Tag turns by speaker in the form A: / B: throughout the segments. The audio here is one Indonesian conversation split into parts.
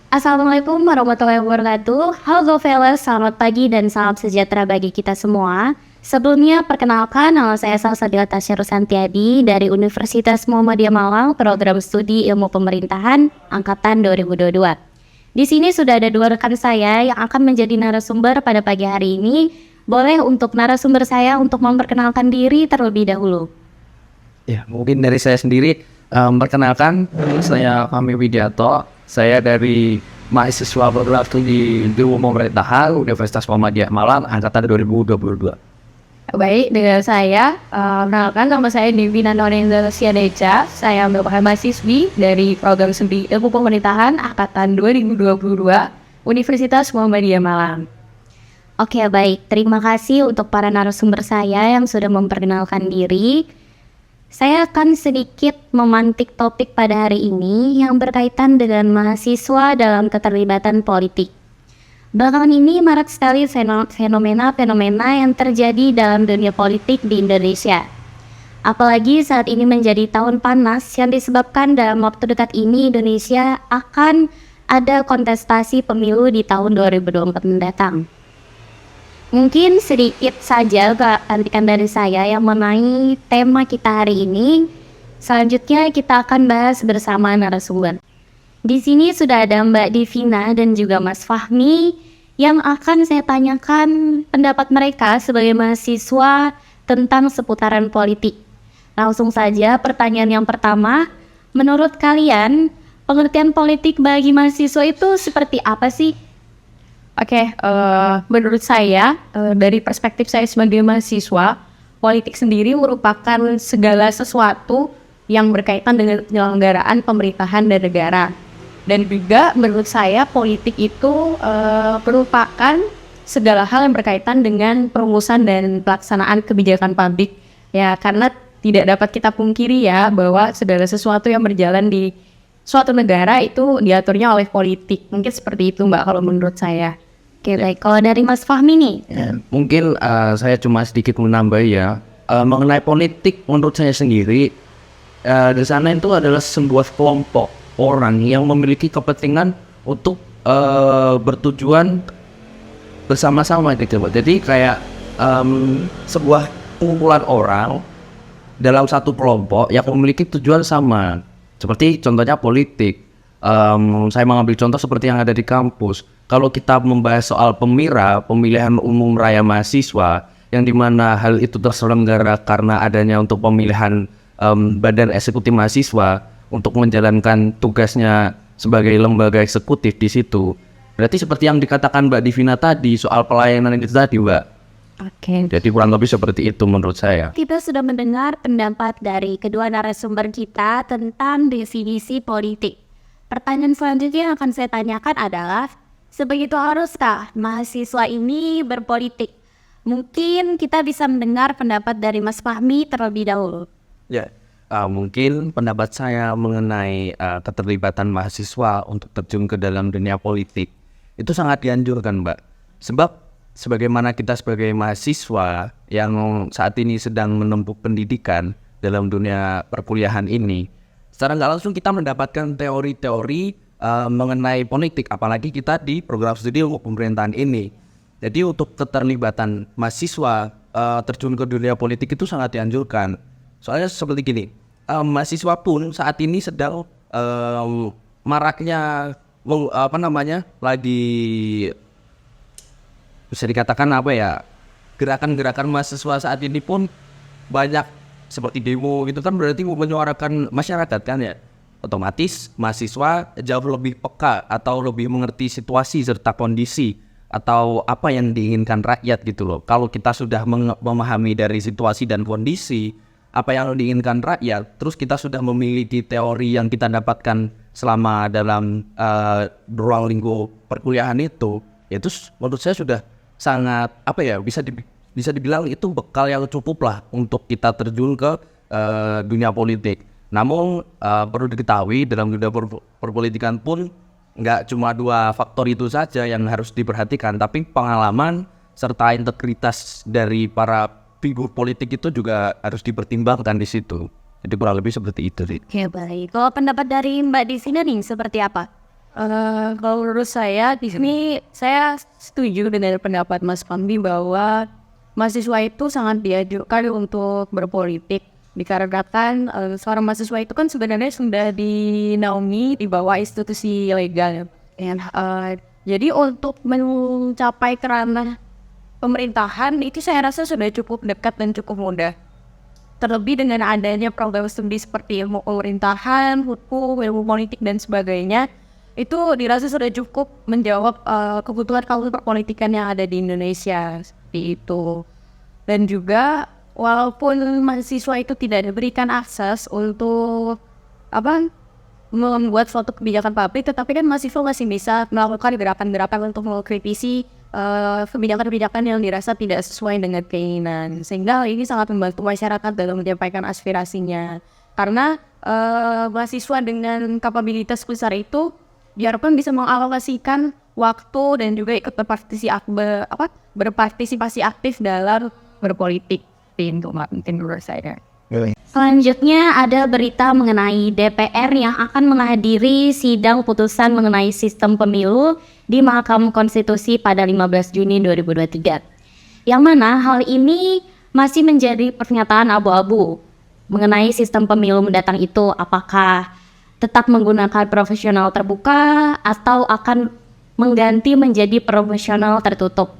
A: Assalamualaikum warahmatullahi wabarakatuh. Halo fellas, selamat pagi dan salam sejahtera bagi kita semua. Sebelumnya, perkenalkan nama saya Salsabila Tasya Rusantiadi dari Universitas Muhammadiyah Malang, Program Studi Ilmu Pemerintahan, Angkatan 2022. Di sini sudah ada dua rekan saya yang akan menjadi narasumber pada pagi hari ini. Boleh untuk narasumber saya untuk memperkenalkan diri terlebih dahulu.
B: Ya, mungkin dari saya sendiri, perkenalkan, saya Fahmi Widianto. Saya dari mahasiswa program studi ilmu pemerintahan Universitas Muhammadiyah Malang, angkatan 2022.
A: Baik, dengan saya, perkenalkan nama saya Devina Norenza Siadeca. Saya merupakan mahasiswi dari Program Studi Ilmu Pemerintahan Angkatan 2022 Universitas Muhammadiyah Malang. Oke, baik. Terima kasih untuk para narasumber saya yang sudah memperkenalkan diri. Saya akan sedikit memantik topik pada hari ini yang berkaitan dengan mahasiswa dalam keterlibatan politik. Belakangan ini marak sekali fenomena-fenomena yang terjadi dalam dunia politik di Indonesia. Apalagi saat ini menjadi tahun panas yang disebabkan dalam waktu dekat ini Indonesia akan ada kontestasi pemilu di tahun 2024 mendatang. Mungkin sedikit saja keantikan dari saya yang mengenai tema kita hari ini. Selanjutnya kita akan bahas bersama narasumber. Di sini sudah ada Mbak Devina dan juga Mas Fahmi yang akan saya tanyakan pendapat mereka sebagai mahasiswa tentang seputaran politik. Langsung saja pertanyaan yang pertama, menurut kalian pengertian politik bagi mahasiswa itu seperti apa sih? Oke, menurut saya, dari perspektif saya sebagai mahasiswa, politik sendiri merupakan segala sesuatu yang berkaitan dengan penyelenggaraan pemerintahan dan negara. Dan juga menurut saya politik itu merupakan segala hal yang berkaitan dengan perumusan dan pelaksanaan kebijakan publik. Ya, karena tidak dapat kita pungkiri ya bahwa segala sesuatu yang berjalan di suatu negara itu diaturnya oleh politik. Mungkin seperti itu Mbak kalau menurut saya. Oke, baik. Kalau dari Mas Fahmi nih?
B: Mungkin saya cuma sedikit menambah ya, mengenai politik menurut saya sendiri, di sana itu adalah sebuah kelompok orang yang memiliki kepentingan untuk bertujuan bersama-sama gitu. Jadi kayak sebuah kumpulan orang dalam satu kelompok yang memiliki tujuan sama. Seperti contohnya politik. Saya mengambil contoh seperti yang ada di kampus. Kalau kita membahas soal pemilihan umum raya mahasiswa, yang dimana hal itu terselenggara karena adanya untuk pemilihan badan eksekutif mahasiswa untuk menjalankan tugasnya sebagai lembaga eksekutif di situ. Berarti seperti yang dikatakan Mbak Devina tadi soal pelayanan itu tadi, Mbak.
A: Oke.
B: Jadi kurang lebih seperti itu menurut saya.
A: Kita sudah mendengar pendapat dari kedua narasumber kita tentang definisi politik. Pertanyaan selanjutnya yang akan saya tanyakan adalah, sebegitu haruskah mahasiswa ini berpolitik? Mungkin kita bisa mendengar pendapat dari Mas Fahmi terlebih dahulu.
B: Ya, mungkin pendapat saya mengenai keterlibatan mahasiswa untuk terjun ke dalam dunia politik itu sangat dianjurkan, Mbak. Sebab sebagaimana kita sebagai mahasiswa yang saat ini sedang menempuh pendidikan dalam dunia perkuliahan ini, secara nggak langsung kita mendapatkan teori-teori mengenai politik, apalagi kita di program studi ilmu pemerintahan ini. Jadi untuk keterlibatan mahasiswa terjun ke dunia politik itu sangat dianjurkan. Soalnya seperti gini, mahasiswa pun saat ini sedang maraknya lagi bisa dikatakan gerakan-gerakan mahasiswa saat ini pun banyak seperti demo gitu kan, berarti menyuarakan masyarakat kan ya. Otomatis mahasiswa jauh lebih peka atau lebih mengerti situasi serta kondisi atau apa yang diinginkan rakyat gitu loh. Kalau kita sudah memahami dari situasi dan kondisi apa yang diinginkan rakyat, terus kita sudah memiliki teori yang kita dapatkan selama dalam ruang lingkup perkuliahan itu, ya terus menurut saya sudah sangat bisa dibilang itu bekal yang cukup lah untuk kita terjun ke dunia politik. Namun perlu diketahui dalam dunia perpolitikan pun nggak cuma dua faktor itu saja yang harus diperhatikan, tapi pengalaman serta integritas dari para figur politik itu juga harus dipertimbangkan di situ. Jadi kurang lebih seperti itu.
A: Oke, baik. Kalau pendapat dari Mbak di sini nih seperti apa? Kalau menurut saya di sini saya setuju dengan pendapat Mas Pambi bahwa mahasiswa itu sangat dianjurkan untuk berpolitik dikarenakan seorang mahasiswa itu kan sebenarnya sudah dinaungi di bawah institusi legal. Jadi untuk mencapai ke ranah pemerintahan itu saya rasa sudah cukup dekat dan cukup mudah. Terlebih dengan adanya program studi seperti ilmu pemerintahan, hukum, ilmu politik dan sebagainya, itu dirasa sudah cukup menjawab kebutuhan kaum perpolitikan yang ada di Indonesia seperti itu. Dan juga walaupun mahasiswa itu tidak diberikan akses untuk membuat suatu kebijakan publik, tetapi kan mahasiswa masih bisa melakukan gerakan-gerakan untuk mengkritisi kebijakan-kebijakan yang dirasa tidak sesuai dengan keinginan, sehingga ini sangat membantu masyarakat dalam menyampaikan aspirasinya. Karena mahasiswa dengan kapabilitas besar itu diharapkan bisa mengalokasikan waktu dan juga ikut berpartisipasi aktif dalam berpolitik. Itu mungkin menurut saya.
C: Selanjutnya ada berita mengenai DPR yang akan menghadiri sidang putusan mengenai sistem pemilu di Mahkamah Konstitusi pada 15 Juni 2023. Yang mana hal ini masih menjadi pernyataan abu-abu mengenai sistem pemilu mendatang itu, apakah tetap menggunakan profesional terbuka atau akan mengganti menjadi profesional tertutup.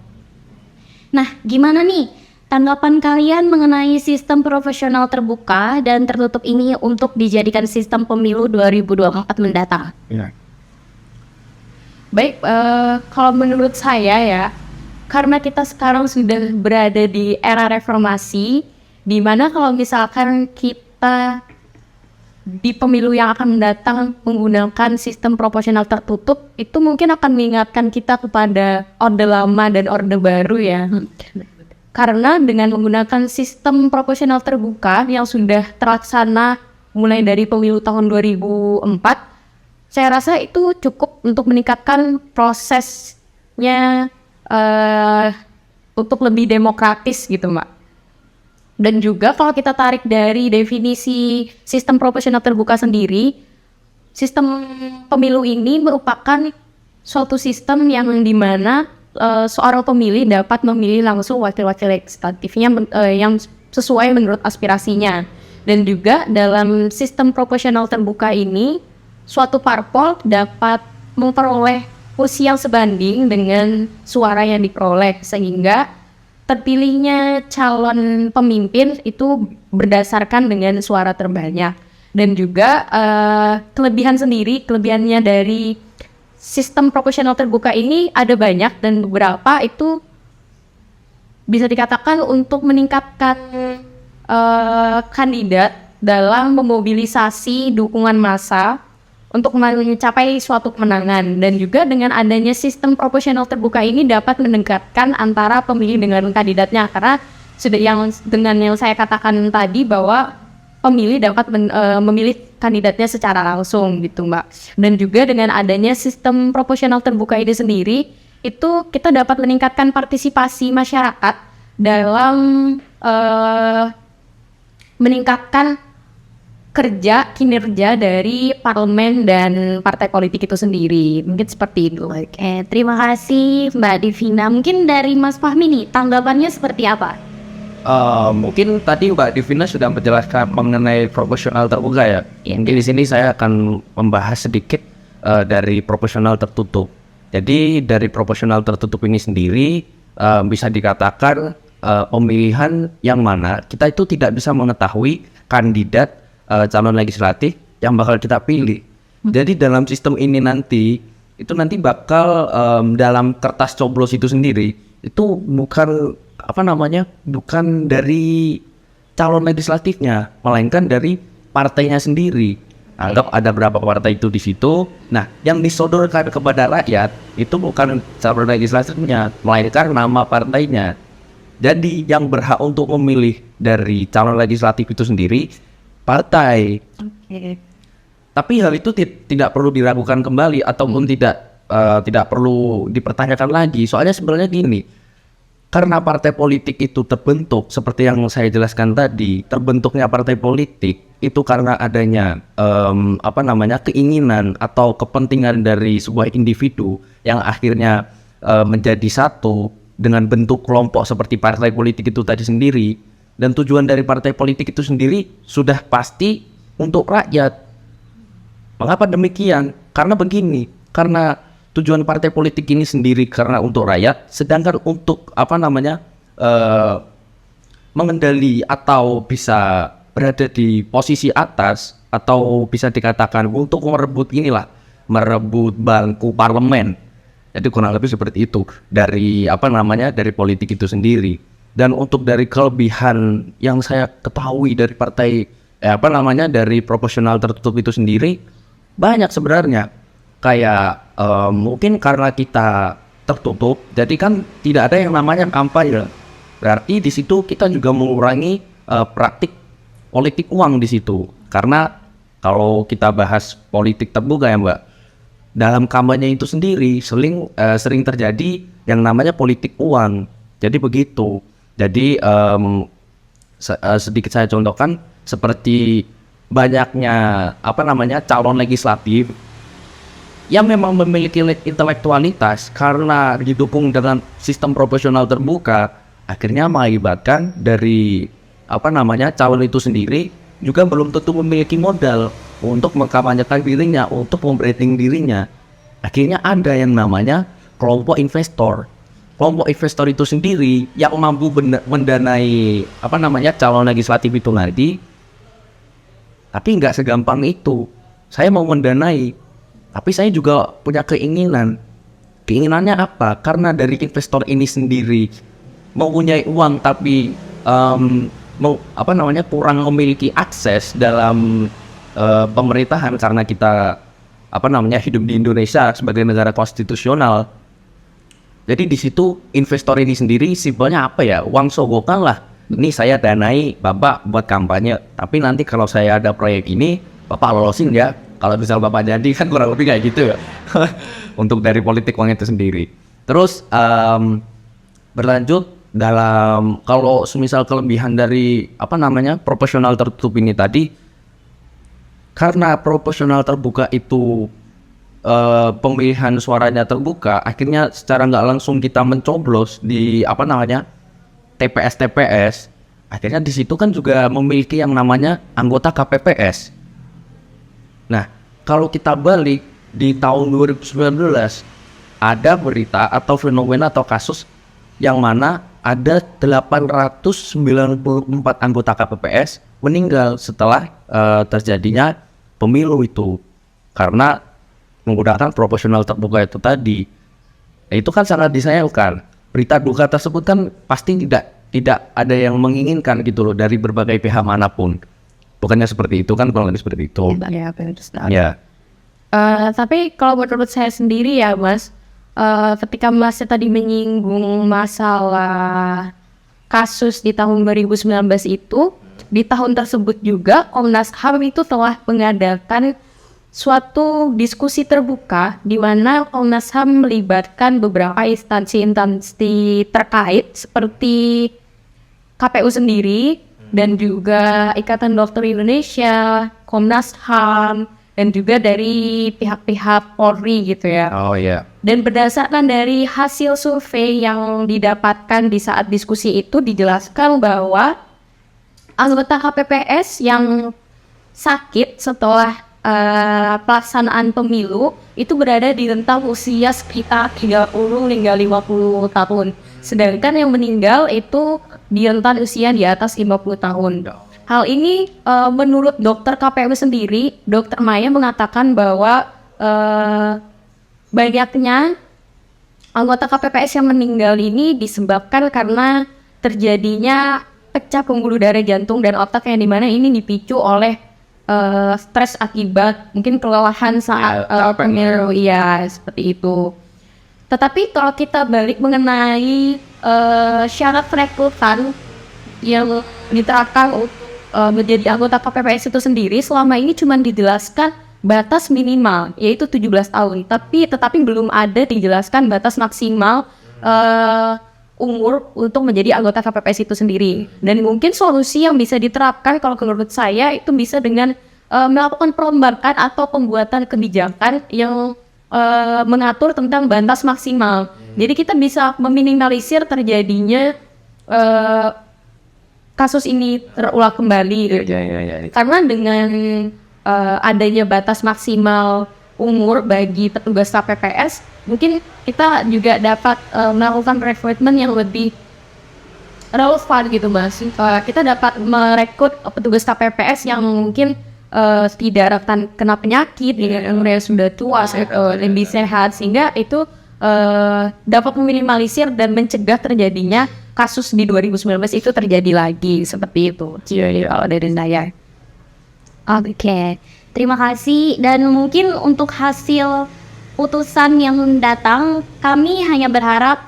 C: Nah, gimana nih tanggapan kalian mengenai sistem profesional terbuka dan tertutup ini untuk dijadikan sistem pemilu 2024 mendatang?
A: Baik, kalau menurut saya ya, karena kita sekarang sudah berada di era reformasi, di mana kalau misalkan kita di pemilu yang akan mendatang menggunakan sistem proporsional tertutup, itu mungkin akan mengingatkan kita kepada Orde Lama dan Orde Baru ya. Karena dengan menggunakan sistem proporsional terbuka yang sudah terlaksana mulai dari pemilu tahun 2004, saya rasa itu cukup untuk meningkatkan prosesnya untuk lebih demokratis gitu, Mbak. Dan juga kalau kita tarik dari definisi sistem proporsional terbuka sendiri, sistem pemilu ini merupakan suatu sistem yang dimana seorang pemilih dapat memilih langsung wakil-wakil legislatifnya yang sesuai menurut aspirasinya. Dan juga dalam sistem proporsional terbuka ini, suatu parpol dapat memperoleh kursi yang sebanding dengan suara yang diperoleh, sehingga terpilihnya calon pemimpin itu berdasarkan dengan suara terbanyak. Dan juga kelebihannya dari sistem proporsional terbuka ini ada banyak, dan beberapa itu bisa dikatakan untuk meningkatkan kandidat dalam memobilisasi dukungan massa untuk mencapai suatu kemenangan. Dan juga dengan adanya sistem proporsional terbuka ini dapat mendekatkan antara pemilih dengan kandidatnya, karena sudah dengan yang saya katakan tadi bahwa pemilih dapat memilih kandidatnya secara langsung gitu, Mbak. Dan juga dengan adanya sistem proporsional terbuka ini sendiri, itu kita dapat meningkatkan partisipasi masyarakat dalam meningkatkan kinerja dari parlemen dan partai politik itu sendiri. Mungkin seperti itu.
C: Oke, terima kasih Mbak Divina. Mungkin dari Mas Fahmi nih, tanggapannya seperti apa?
B: Mungkin tadi Mbak Divina sudah menjelaskan mengenai proporsional terbuka ya. Mungkin di sini saya akan membahas sedikit dari proporsional tertutup. Jadi dari proporsional tertutup ini sendiri bisa dikatakan pemilihan yang mana kita itu tidak bisa mengetahui kandidat calon legislatif yang bakal kita pilih. Jadi dalam sistem ini nanti bakal dalam kertas coblos itu sendiri itu bukan dari calon legislatifnya, melainkan dari partainya sendiri. Anggap ada berapa partai itu di situ. Nah, yang disodorkan kepada rakyat itu bukan calon legislatifnya, melainkan nama partainya. Jadi yang berhak untuk memilih dari calon legislatif itu sendiri partai. Tapi hal itu tidak perlu diragukan kembali ataupun tidak perlu dipertanyakan lagi. Soalnya sebenarnya gini, karena partai politik itu terbentuk seperti yang saya jelaskan tadi, terbentuknya partai politik itu karena adanya keinginan atau kepentingan dari sebuah individu yang akhirnya menjadi satu dengan bentuk kelompok seperti partai politik itu tadi sendiri. Dan tujuan dari partai politik itu sendiri sudah pasti untuk rakyat. Mengapa demikian? Karena begini, karena tujuan partai politik ini sendiri karena untuk rakyat, sedangkan untuk mengendali atau bisa berada di posisi atas atau bisa dikatakan untuk merebut bangku parlemen. Jadi kurang lebih seperti itu dari dari politik itu sendiri. Dan untuk dari kelebihan yang saya ketahui dari partai dari proporsional tertutup itu sendiri banyak sebenarnya. Kayak mungkin karena kita tertutup, jadi kan tidak ada yang namanya kampanye. Berarti di situ kita juga mengurangi praktik politik uang di situ. Karena kalau kita bahas politik terbuka ya Mbak, dalam kampanye itu sendiri sering terjadi yang namanya politik uang. Jadi begitu. Jadi sedikit saya contohkan seperti banyaknya calon legislatif yang memang memiliki intelektualitas karena didukung dengan sistem proporsional terbuka, akhirnya mengakibatkan dari calon itu sendiri juga belum tentu memiliki modal untuk mengkampanyekan dirinya, untuk membranding dirinya. Akhirnya ada yang namanya kelompok investor. Kelompok investor itu sendiri yang mampu mendanai calon legislatif itu nanti. Tapi nggak segampang itu. Saya mau mendanai, tapi saya juga punya keinginan. Keinginannya apa? Karena dari investor ini sendiri mempunyai uang tapi kurang memiliki akses dalam pemerintahan karena kita hidup di Indonesia sebagai negara konstitusional. Jadi di situ investor ini sendiri simpelnya uang sogokan lah. Ini saya danai Bapak buat kampanye, tapi nanti kalau saya ada proyek ini Bapak lolosin ya. Kalau misal Bapak jadi kan kurang lebih kayak gitu ya. Untuk dari politik uang itu sendiri. Terus berlanjut dalam kalau semisal kelebihan dari proporsional tertutup ini tadi, karena proporsional terbuka itu pemilihan suaranya terbuka, akhirnya secara nggak langsung kita mencoblos di TPS, akhirnya di situ kan juga memiliki yang namanya anggota KPPS. Nah, kalau kita balik di tahun 2019 ada berita atau fenomena atau kasus yang mana ada 894 anggota KPPS meninggal setelah terjadinya pemilu itu karena menggunakan proporsional terbuka itu tadi. Nah, itu kan sangat disayangkan. Berita duka tersebut kan pasti tidak ada yang menginginkan gitu loh dari berbagai pihak manapun. Bukannya seperti itu kan, kalau lebih seperti itu. Ya.
A: Tapi kalau menurut saya sendiri ya Mas, ketika Masnya tadi menyinggung masalah kasus di tahun 2019 itu, di tahun tersebut juga Komnas HAM itu telah mengadakan suatu diskusi terbuka di mana Komnas HAM melibatkan beberapa instansi terkait seperti KPU sendiri dan juga Ikatan Dokter Indonesia, Komnas HAM, dan juga dari pihak-pihak Polri gitu ya.
B: Oh iya.
A: Dan berdasarkan dari hasil survei yang didapatkan di saat diskusi itu dijelaskan bahwa anggota KPPS yang sakit setelah pelaksanaan pemilu itu berada di rentang usia sekitar 30 hingga 50 tahun. Sedangkan yang meninggal itu di rentan usia di atas 50 tahun. Hal ini menurut dokter KPU sendiri, Dokter Maya mengatakan bahwa banyaknya anggota KPPS yang meninggal ini disebabkan karena terjadinya pecah pembuluh darah jantung dan otak yang dimana ini dipicu oleh stres akibat mungkin kelelahan saat pemilu, ya seperti itu. Tetapi kalau kita balik mengenai syarat rekrutan yang diterapkan untuk menjadi anggota KPPS itu sendiri, selama ini cuma dijelaskan batas minimal yaitu 17 tahun, tetapi belum ada dijelaskan batas maksimal umur untuk menjadi anggota KPPS itu sendiri. Dan mungkin solusi yang bisa diterapkan kalau menurut saya itu bisa dengan melakukan perombakan atau pembuatan kebijakan yang mengatur tentang batas maksimal. Jadi kita bisa meminimalisir terjadinya kasus ini terulang kembali. Karena dengan adanya batas maksimal umur bagi petugas KPPS, mungkin kita juga dapat melakukan rekrutmen yang lebih relevan gitu Mas. Kita dapat merekrut petugas KPPS yang mungkin tidak rentan kena penyakit, yang sudah tua, lebih sehat, sehingga itu dapat meminimalisir dan mencegah terjadinya kasus di 2019 itu terjadi lagi, seperti itu. Jadi kalau dari saya.
C: Oke, terima kasih. Dan mungkin untuk hasil putusan yang datang, kami hanya berharap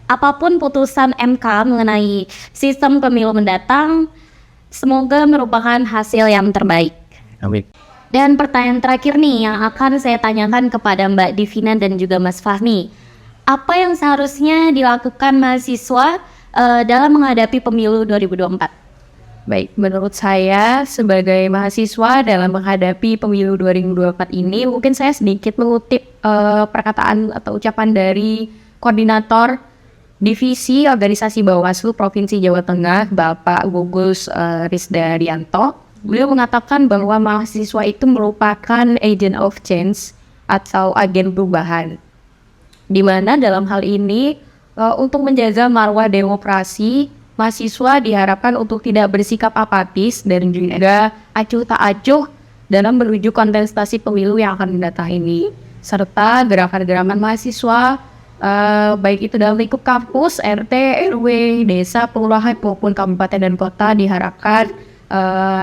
C: apapun putusan MK mengenai sistem pemilu mendatang, semoga merupakan hasil yang terbaik.
B: Amin.
C: Dan pertanyaan terakhir nih yang akan saya tanyakan kepada Mbak Divina dan juga Mas Fahmi. Apa yang seharusnya dilakukan mahasiswa dalam menghadapi pemilu 2024?
A: Baik, menurut saya sebagai mahasiswa dalam menghadapi pemilu 2024 ini, mungkin saya sedikit mengutip perkataan atau ucapan dari koordinator Divisi Organisasi Bawaslu Provinsi Jawa Tengah, Bapak Gugus Risdaryanto. Beliau mengatakan bahwa mahasiswa itu merupakan agent of change atau agen perubahan. Di mana dalam hal ini untuk menjaga marwah demokrasi, mahasiswa diharapkan untuk tidak bersikap apatis dan juga acuh tak acuh dalam menuju kontestasi pemilu yang akan mendatang ini, serta gerakan-gerakan mahasiswa baik itu dalam lingkup kampus, RT, RW, desa, kelurahan maupun kabupaten dan kota diharapkan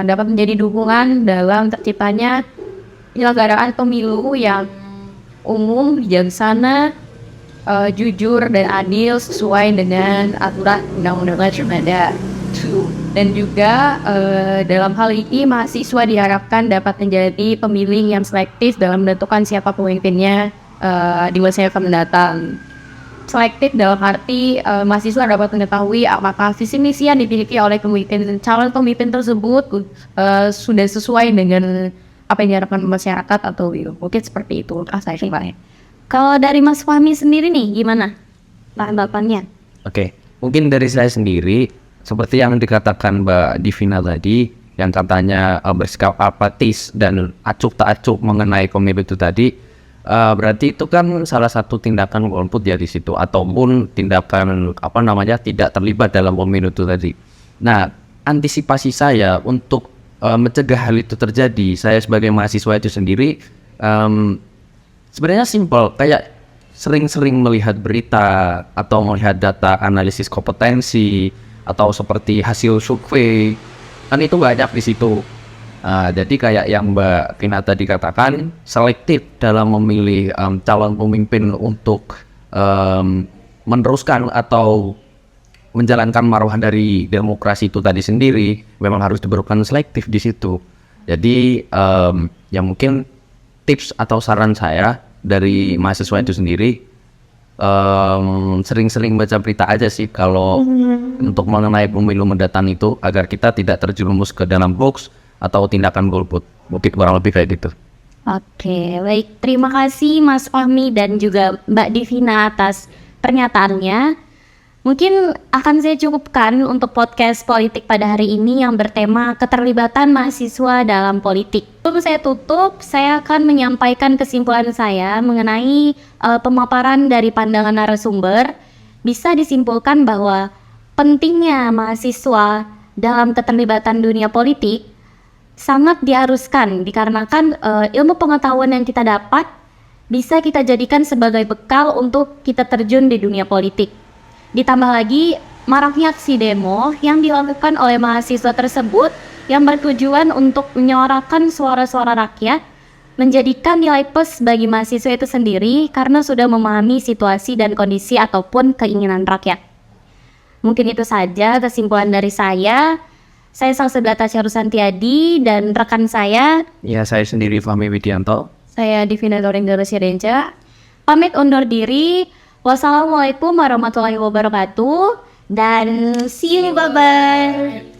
A: dapat menjadi dukungan dalam terciptanya penyelenggaraan pemilu yang umum, bijaksana, jujur dan adil sesuai dengan aturan undang-undang yang ada. Dan juga dalam hal ini mahasiswa diharapkan dapat menjadi pemilih yang selektif dalam menentukan siapa pemimpinnya di masa yang akan mendatang. Selektif dalam arti mahasiswa dapat mengetahui apakah visi misi yang dimiliki oleh calon pemimpin tersebut sudah sesuai dengan apa yang diharapkan masyarakat atau mungkin seperti itu. Saya kira.
C: Kalau dari Mas Fahmi sendiri nih, gimana tanggapannya?
B: Oke, mungkin dari saya sendiri, seperti yang dikatakan Mbak Divina tadi, yang katanya bersikap apatis dan acuh tak acuh mengenai pemilu itu tadi, berarti itu kan salah satu tindakan golput ya di situ, ataupun tindakan tidak terlibat dalam pemilu itu tadi. Nah, antisipasi saya untuk mencegah hal itu terjadi, saya sebagai mahasiswa itu sendiri sebenarnya simpel, kayak sering-sering melihat berita atau melihat data analisis kompetensi atau seperti hasil survei, kan itu banyak di situ. Jadi kayak yang Mbak Vina tadi katakan, selektif dalam memilih calon pemimpin untuk meneruskan atau menjalankan marwah dari demokrasi itu tadi sendiri, memang harus diberlakukan selektif di situ. Jadi yang mungkin tips atau saran saya dari mahasiswa itu sendiri, sering-sering baca berita aja sih kalau untuk mengenai pemilu mendatang itu, agar kita tidak terjerumus ke dalam hoax atau tindakan golput. Mungkin kurang lebih kayak gitu.
C: Oke, baik. Terima kasih Mas Fahmi dan juga Mbak Divina atas pernyataannya. Mungkin akan saya cukupkan untuk podcast politik pada hari ini yang bertema keterlibatan mahasiswa dalam politik. Sebelum saya tutup, saya akan menyampaikan kesimpulan saya mengenai pemaparan dari pandangan narasumber. Bisa disimpulkan bahwa pentingnya mahasiswa dalam keterlibatan dunia politik sangat diharuskan dikarenakan ilmu pengetahuan yang kita dapat bisa kita jadikan sebagai bekal untuk kita terjun di dunia politik. Ditambah lagi maraknya aksi demo yang dilakukan oleh mahasiswa tersebut yang bertujuan untuk menyuarakan suara-suara rakyat, menjadikan nilai plus bagi mahasiswa itu sendiri karena sudah memahami situasi dan kondisi ataupun keinginan rakyat. Mungkin itu saja kesimpulan dari saya. Saya Salsabila Rusantiadi dan rekan saya.
B: Ya, saya sendiri Fahmi Widianto.
A: Saya Divina Lorenza Residenca.
C: Pamit undur diri. Wassalamualaikum warahmatullahi wabarakatuh dan see you, bye-bye.